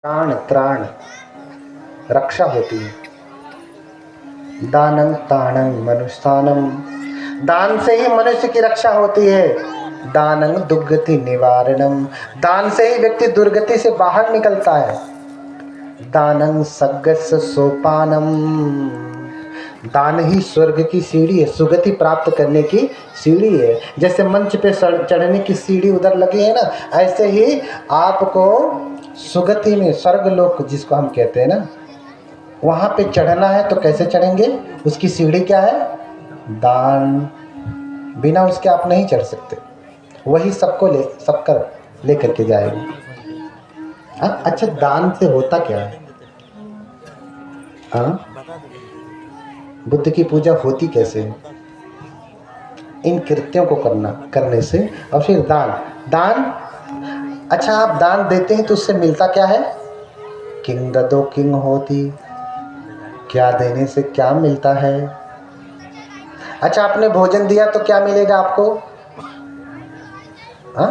प्राण त्राण रक्षा होती है। दानं ताणं मनुष्यानम, दान से ही मनुष्य की रक्षा होती है। दानं दुर्गति निवारणम, दान से ही व्यक्ति दुर्गति से बाहर निकलता है। दानं सग्गस सोपानम, दान ही स्वर्ग की सीढ़ी है, सुगति प्राप्त करने की सीढ़ी है। जैसे मंच पे चढ़ने की सीढ़ी उधर लगी है ना, ऐसे ही आपको सुगति में, स्वर्ग लोक जिसको हम कहते हैं ना, वहां पे चढ़ना है। तो कैसे चढ़ेंगे? उसकी सीढ़ी क्या है? दान। बिना उसके आप नहीं चढ़ सकते, वही सबका लेकर के जाएगा। अच्छा, दान से होता क्या है? हाँ, बुद्ध की पूजा होती कैसे है? इन कृत्यों को करने से। और फिर दान। अच्छा, आप दान देते हैं तो उससे मिलता क्या है? किंग ददो किंग होती, क्या देने से क्या मिलता है? अच्छा, आपने भोजन दिया तो क्या मिलेगा आपको? हाँ,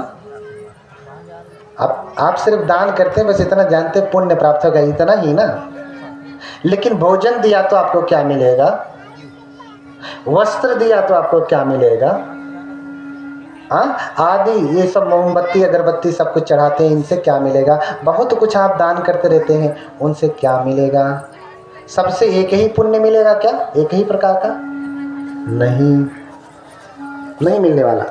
आप सिर्फ दान करते हैं, बस इतना जानते हैं पुण्य प्राप्त होगा, इतना ही ना। लेकिन भोजन दिया तो आपको क्या मिलेगा? वस्त्र दिया तो आपको क्या मिलेगा? हाँ, आदि ये सब मोमबत्ती अगरबत्ती सब कुछ चढ़ाते हैं, इनसे क्या मिलेगा? बहुत कुछ आप दान करते रहते हैं, उनसे क्या मिलेगा? सबसे एक ही पुण्य मिलेगा क्या? एक ही प्रकार का नहीं मिलने वाला।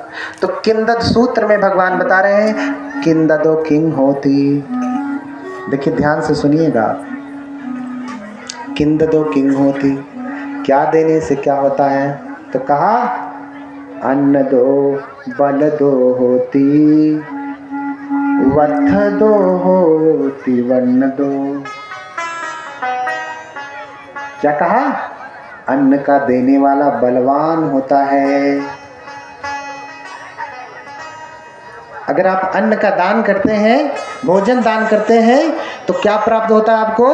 तो किंदद सूत्र में भगवान बता रहे हैं, किंददो किंग होती। देखिए ध्यान से सुनिएगा, किंददो किंग होती, क्या देने से क्या होता है? तो कहा, अन्न दो बल दो होती, वथ दो होती वर्ण दो। क्या कहा? अन्न का देने वाला बलवान होता है। अगर आप अन्न का दान करते हैं, भोजन दान करते हैं, तो क्या प्राप्त होता है आपको?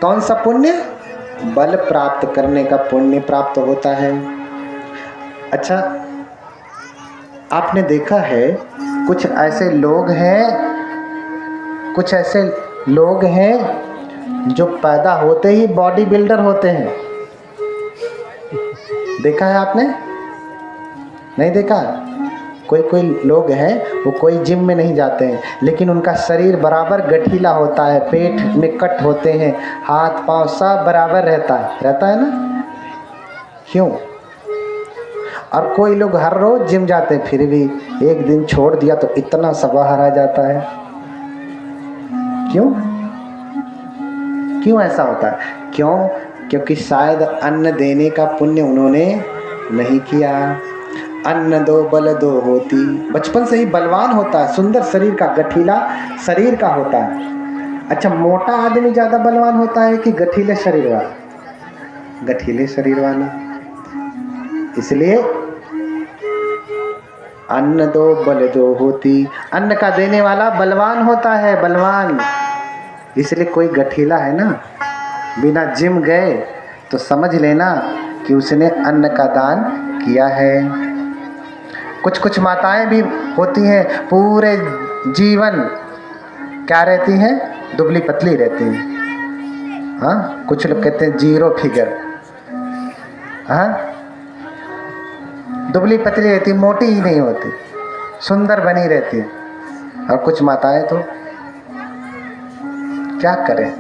कौन सा पुण्य? बल प्राप्त करने का पुण्य प्राप्त होता है। अच्छा, आपने देखा है कुछ ऐसे लोग हैं जो पैदा होते ही बॉडी बिल्डर होते हैं। देखा है आपने? नहीं देखा? कोई लोग हैं, वो कोई जिम में नहीं जाते हैं, लेकिन उनका शरीर बराबर गठीला होता है, पेट में कट होते हैं, हाथ पांव सब बराबर रहता है ना? क्यों? और कोई लोग हर रोज जिम जाते हैं, फिर भी एक दिन छोड़ दिया तो इतना सा बाहर आ जाता है। क्यों ऐसा होता है? क्योंकि शायद अन्न देने का पुण्य उन्होंने नहीं किया। अन्न दो बल दो होती, बचपन से ही बलवान होता है, सुंदर शरीर का, गठीला शरीर का होता है। अच्छा, मोटा आदमी ज्यादा बलवान होता है कि गठीले शरीर वाला? गठीले शरीर वाला। इसलिए अन्न दो बल दो होती, अन्न का देने वाला बलवान होता है, बलवान। इसलिए कोई गठीला है ना, बिना जिम गए तो समझ लेना कि उसने अन्न का दान किया है। कुछ माताएं भी होती हैं, पूरे जीवन क्या रहती हैं? दुबली पतली रहती हैं। हाँ, कुछ लोग कहते हैं जीरो फिगर। हाँ, दुबली पतली रहती, मोटी ही नहीं होती, सुंदर बनी रहती है। और कुछ माताएं तो क्या करें?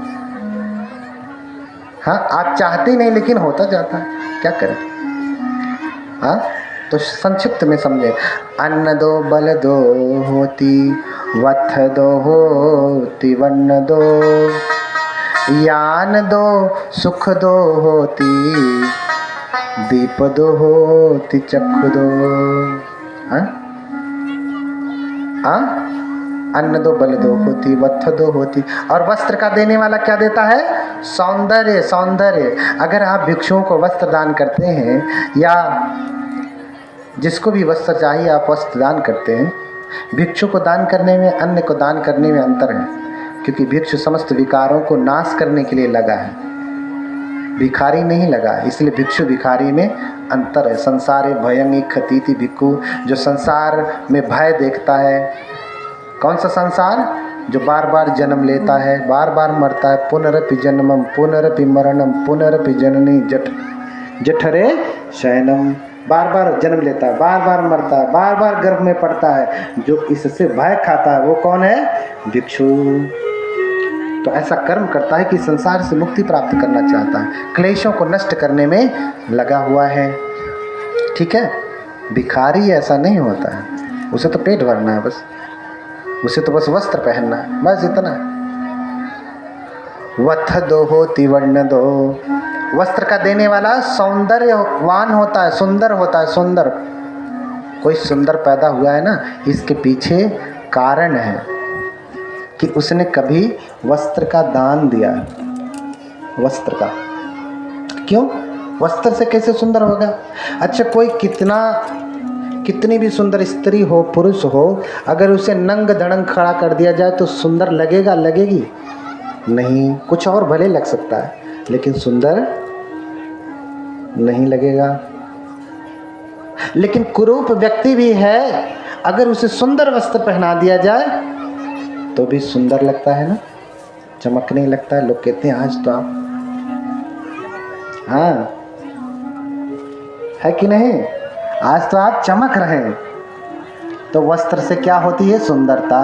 हाँ, आप चाहते नहीं लेकिन होता जाता है, क्या करें? हाँ, तो संक्षिप्त में समझे, अन्न दो बल दो होती, वथ दो होती वर्ण दो, यान दो सुख दो होती, दीप दो होती चक्षु दो। अन्न दो बल दो होती, वथ दो होती। और वस्त्र का देने वाला क्या देता है? सौंदर्य। अगर आप भिक्षुओं को वस्त्र दान करते हैं, या जिसको भी वस्त्र चाहिए आप वस्त्र दान करते हैं, भिक्षु को दान करने में, अन्य को दान करने में अंतर है। क्योंकि भिक्षु समस्त विकारों को नाश करने के लिए लगा है, भिखारी नहीं लगा। इसलिए भिक्षु भिखारी में अंतर है। संसारे भयं खतीति भिक्खु, जो संसार में भय देखता है। कौन सा संसार? जो बार बार जन्म लेता है, बार बार मरता है, पुनरपि जन्मम पुनरपि मरणम पुनरपि जननी जठरे शयनम, बार बार जन्म लेता है, बार बार मरता है, बार बार गर्भ में पड़ता है। जो इससे भय खाता है वो कौन है? भिक्षु। तो ऐसा कर्म करता है कि संसार से मुक्ति प्राप्त करना चाहता है, क्लेशों को नष्ट करने में लगा हुआ है। ठीक है, भिखारी ऐसा नहीं होता है, उसे तो पेट भरना है बस, उसे तो बस वस्त्र पहनना है, बस इतना। वथ दो होती वर्ण दो, वस्त्र का देने वाला सौंदर्यवान होता है, सुंदर होता है, सुंदर। कोई सुंदर पैदा हुआ है ना, इसके पीछे कारण है कि उसने कभी वस्त्र का दान दिया। वस्त्र का क्यों? वस्त्र से कैसे सुंदर होगा? अच्छा, कोई कितनी भी सुंदर स्त्री हो, पुरुष हो, अगर उसे नंग धड़ंग खड़ा कर दिया जाए तो सुंदर लगेगा? लगेगी नहीं। कुछ और भले लग सकता है लेकिन सुंदर नहीं लगेगा। लेकिन कुरूप व्यक्ति भी है, अगर उसे सुंदर वस्त्र पहना दिया जाए तो भी सुंदर लगता है ना, चमकने लगता है। लोग कहते हैं आज तो आप, हाँ है कि नहीं, आज तो आप चमक रहे हैं। तो वस्त्र से क्या होती है? सुंदरता।